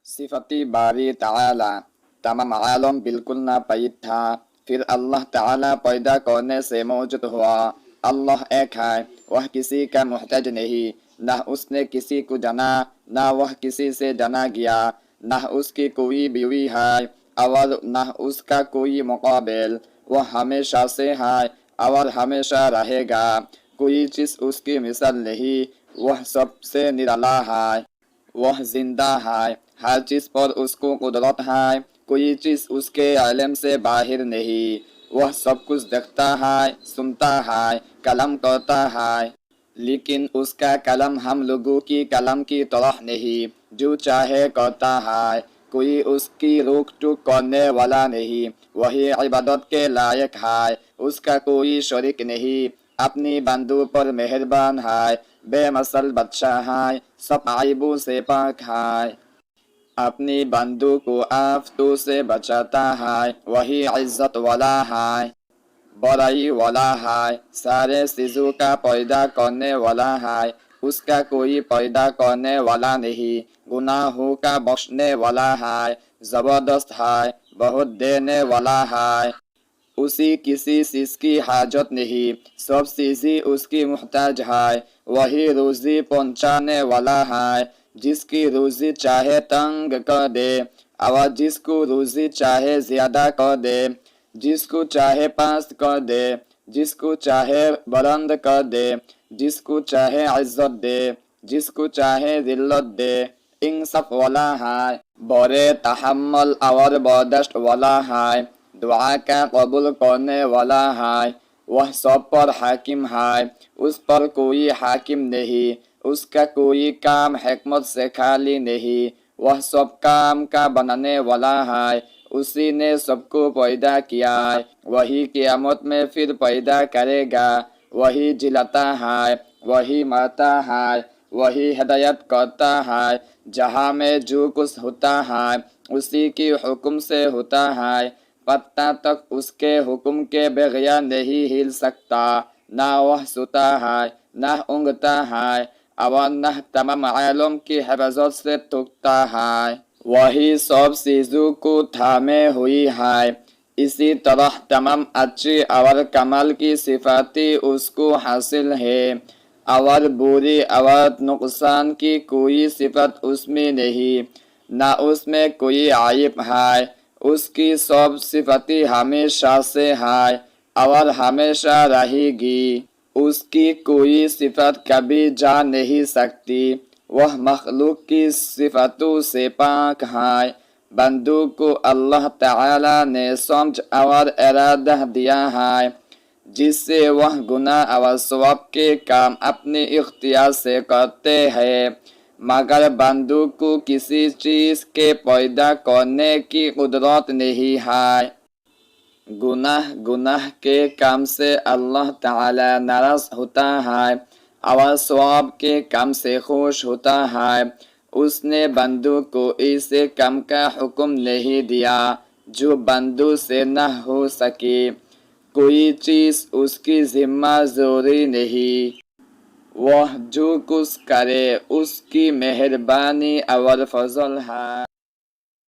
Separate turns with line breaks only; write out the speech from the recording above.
صفتی باری تعالی تمام عالم بالکل ناپید تھا، پھر اللہ تعالی پیدا کرنے سے موجود ہوا۔ اللہ ایک ہے، وہ کسی کا محتاج نہیں، نہ اس نے کسی کو جانا، نہ وہ کسی سے جانا گیا، نہ اس کی کوئی بیوی ہے اور نہ اس کا کوئی مقابل۔ وہ ہمیشہ سے ہے اور ہمیشہ رہے گا، کوئی چیز اس کی مثل نہیں، وہ سب سے نرالا ہے، وہ زندہ ہے، ہر چیز پر اس کو قدرت ہے، کوئی چیز اس کے علم سے باہر نہیں، وہ سب کچھ دیکھتا ہے، سنتا ہے، کلام کرتا ہے، لیکن اس کا کلام ہم لوگوں کی کلام کی طرح نہیں، جو چاہے کرتا ہے، کوئی اس کی روک ٹوک کرنے والا نہیں، وہی عبادت کے لائق ہے، اس کا کوئی شریک نہیں، اپنی بندوں پر مہربان ہے، بے مثل بادشاہ ہے، سب عیبوں سے پاک ہے، اپنی بندوں کو آفتوں سے بچاتا ہے، وہی عزت والا ہے، بڑائی والا ہے، سارے چیزوں کا پیدا کرنے والا ہے، اس کا کوئی پیدا کرنے والا نہیں، گناہوں کا بخشنے والا ہے، زبردست ہے، بہت دینے والا ہے، اسی کسی چیز کی حاجت نہیں، سب چیزیں اس کی محتاج ہے، وہی روزی پہنچانے والا ہے، جس کی روزی چاہے تنگ کر دے اور جس کو روزی چاہے زیادہ کر دے، جس کو چاہے پست کر دے، جس کو چاہے بلند کر دے، جس کو چاہے عزت دے، جس کو چاہے ذلت دے، انصاف والا ہے، بڑے تحمل اور برداشت والا ہے، دعا کا قبول کرنے والا ہے، وہ سب پر حاکم ہے، اس پر کوئی حاکم نہیں، اس کا کوئی کام حکمت سے خالی نہیں، وہ سب کام کا بنانے والا ہے، اسی نے سب کو پیدا کیا ہے، وہی قیامت میں پھر پیدا کرے گا، وہی جلاتا ہے، وہی مرتا ہے، وہی ہدایت کرتا ہے، جہاں میں جو کچھ ہوتا ہے اسی کی حکم سے ہوتا ہے، پتہ تک اس کے حکم کے بغیر نہیں ہل سکتا، نہ وہ سوتا ہے، نہ اونگتا ہے، اور نہ تمام عالم کی حفاظت سے تھکتا ہے، وہی سب چیزوں کو تھامے ہوئی ہے، اسی طرح تمام اچھی اور کمال کی صفاتی اس کو حاصل ہے، اور بری اور نقصان کی کوئی صفت اس میں نہیں، نہ اس میں کوئی عیب ہے، اس کی سب صفاتی ہمیشہ سے ہے اور ہمیشہ رہے گی، اس کی کوئی صفت کبھی جا نہیں سکتی، وہ مخلوق کی صفتوں سے پاک ہے، بندوں کو اللہ تعالی نے سمجھ اور ارادہ دیا ہے، جس سے وہ گناہ اور ثواب کے کام اپنے اختیار سے کرتے ہیں، مگر بندوں کو کسی چیز کے پیدا کرنے کی قدرت نہیں ہے، گناہ کے کام سے اللہ تعالی ناراض ہوتا ہے اور ثواب کے کام سے خوش ہوتا ہے، اس نے بندوں کو ایسے کام کا حکم نہیں دیا جو بندوں سے نہ ہو سکے، کوئی چیز اس کی ذمہ ضروری نہیں، وہ جو کچھ کرے اس کی مہربانی اور فضل ہے۔